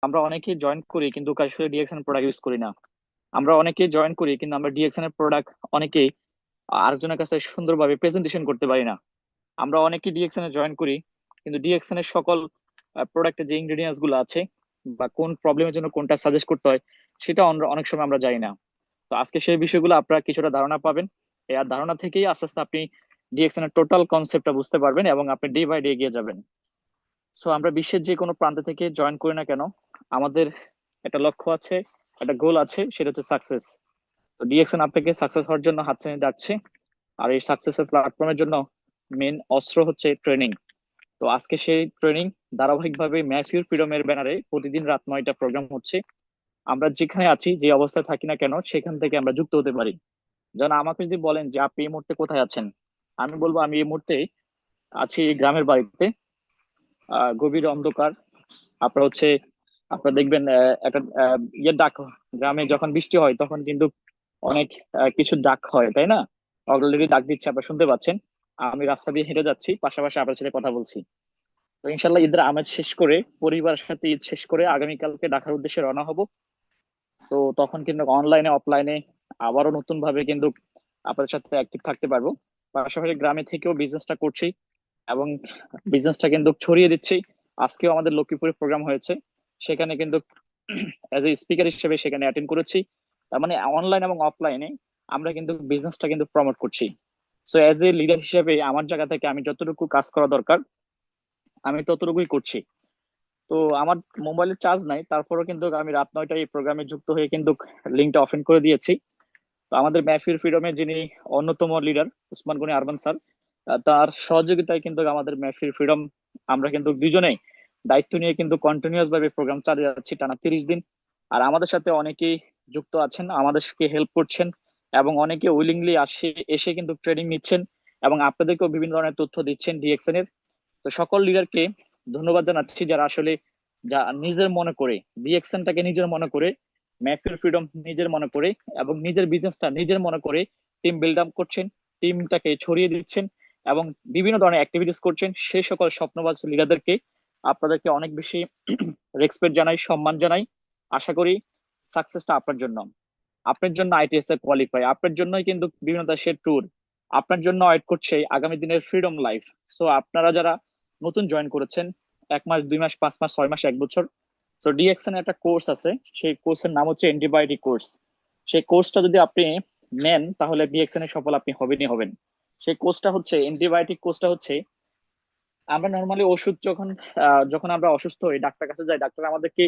আমরা অনেকেই জয়েন করি কিন্তু আসলে ডিএক্সএন প্রোডাক্ট ইউজ করি না। আমরা অনেকেই জয়েন করি কিন্তু আমরা ডিএক্সএন এর প্রোডাক্ট অনেকেই আরেকজনের কাছে সুন্দরভাবে প্রেজেন্টেশন করতে পারি না। আমরা অনেকেই ডিএক্সএন এ জয়েন করি কিন্তু ডিএক্সএন এর সকল প্রোডাক্টের যে ইনগ্রেডিয়েন্টস গুলো আছে বা কোন প্রবলেমের জন্য কোনটা সাজেস্ট করতে হয় সেটা অনেক সময় আমরা জানি না। তো আজকে সেই বিষয়গুলো আপনারা কিছুটা ধারণা পাবেন। এই আর ধারণা থেকেই আস্তে আস্তে আপনি ডিএক্সএন এর টোটাল কনসেপ্টটা বুঝতে পারবেন এবং আপনি ডে বাই ডে এগিয়ে যাবেন। সো আমরা বিশ্বের যে কোনো প্রান্ত থেকে জয়েন করি না কেন, আমাদের একটা লক্ষ্য আছে, একটা গোল আছে, সেটা হচ্ছে সাকসেস। তো ডিএক্সএন আপনাকে সাকসেস হওয়ার জন্য হাতছানি ডাকছে। আর এই সাকসেসের প্ল্যাটফর্মের জন্য মেন অস্ত্র হচ্ছে ট্রেনিং। তো আজকে সেই ট্রেনিং ধারাবাহিকভাবে ম্যাথিউর ফ্রিডমের ব্যানারে প্রতিদিন রাত 9টা প্রোগ্রাম হচ্ছে। আমরা যেখানে আছি, যে অবস্থায় থাকি না কেন, সেখান থেকে আমরা যুক্ত হতে পারি। যেন আমাকে যদি বলেন যে আপনি এই মুহূর্তে কোথায় আছেন, আমি বলবো আমি এই মুহূর্তে আছি গ্রামের বাড়িতে। গভীর অন্ধকার। আপনার হচ্ছে আপনার দেখবেন একটা ইয়ের ডাক, গ্রামে যখন বৃষ্টি হয় তখন কিন্তু অনেক কিছু ডাক হয়, তাই না? অলরেডি ডাক দিচ্ছে, আপনারা শুনতে পাচ্ছেন। আমি রাস্তা দিয়ে হেঁটে যাচ্ছি, পাশাপাশি আপনার সাথে কথা বলছি। তো ইনশাল্লাহ ঈদের আমেজ শেষ করে, পরিবারের সাথে ঈদ শেষ করে আগামীকালকে ঢাকার উদ্দেশ্যে রওনা হব। তো তখন কিন্তু অনলাইনে অফলাইনে আবারও নতুন ভাবে কিন্তু আপনাদের সাথে অ্যাক্টিভ থাকতে পারবো। পাশাপাশি গ্রামে থেকেও বিজনেসটা করছি এবং বিজনেসটা কিন্তু ছড়িয়ে দিচ্ছি। আজকেও আমাদের লক্ষ্মীপুরে প্রোগ্রাম হয়েছে, সেখানে কিন্তু অ্যাজ এ স্পিকার হিসেবে সেখানে অ্যাটেন্ড করেছি। তার মানে অনলাইন এবং অফলাইনে আমরা কিন্তু বিজনেসটা কিন্তু প্রমোট করছি। সো অ্যাজ এ লিডার হিসেবে আমার জায়গা থেকে আমি যতটুকু কাজ করা দরকার আমি ততটুকুই করছি। তো আমার মোবাইলে চার্জ নাই, তারপরেও কিন্তু আমি রাত 9টায় এই প্রোগ্রামে যুক্ত হয়ে কিন্তু লিঙ্কটা ওপেন করে দিয়েছি। তো আমাদের ম্যাফির ফ্রিডমের যিনি অন্যতম লিডার, উসমান গনি আরমান স্যার, তার সহযোগিতায় কিন্তু আমাদের ম্যাফির ফ্রিডম, আমরা কিন্তু দুজনেই দায়িত্ব নিয়ে কিন্তু কন্টিনিউয়াস ভাবে প্রোগ্রাম চালিয়ে যাচ্ছি টানা 30 দিন। আর আমাদের সাথে অনেকেই যুক্ত আছেন, আমাদেরকে হেল্প করছেন এবং অনেকে উইলিংলি এসে কিন্তু ট্রেনিং নিচ্ছেন এবং আপনাদেরকেও বিভিন্ন ধরনের তথ্য দিচ্ছেন ডিএক্সএন এর। তো সকল লিডারকে ধন্যবাদ জানাচ্ছি যারা আসলে যা নিজের মনে করে, ডিএক্সএনটাকে নিজের মনে করে, ম্যাফিল ফ্রিডম নিজের মনে করে এবং নিজের বিজনেসটা নিজের মনে করে টিম বিল্ড আপ করছেন, টিমটাকে ছড়িয়ে দিচ্ছেন এবং বিভিন্ন ধরনের অ্যাক্টিভিটিস করছেন। সেই সকল স্বপ্নবাজ লিডারদেরকে আপনাদেরকে অনেক বেশি রেসপেক্ট জানাই, সম্মান জানাই। আশা করি সাকসেসটা আপনার জন্য, আপনার জন্য আইটিএস এর কোয়ালিফাই, আপনার জন্যই কিন্তু বিভিন্ন দেশের ট্যুর, আপনার জন্য ওয়েট করছে আগামী দিনের ফ্রিডম লাইফ। সো আপনারা যারা নতুন জয়েন করেছেন, 1 মাস 2 মাস 5 মাস 6 মাস 1 বছর, তো ডিএক্সএন একটা কোর্স আছে, সেই কোর্সের নাম হচ্ছে অ্যান্টিবায়োটিক কোর্স। সেই কোর্সটা যদি আপনি নেন তাহলে ডিএক্সএন এর সফল আপনি হবেনই হবেন। সেই কোর্সটা হচ্ছে অ্যান্টিবায়োটিক কোর্সটা হচ্ছে, আমরা নর্মালি ওষুধ যখন যখন আমরা অসুস্থ হই ডাক্তার কাছে যাই, ডাক্তার আমাদেরকে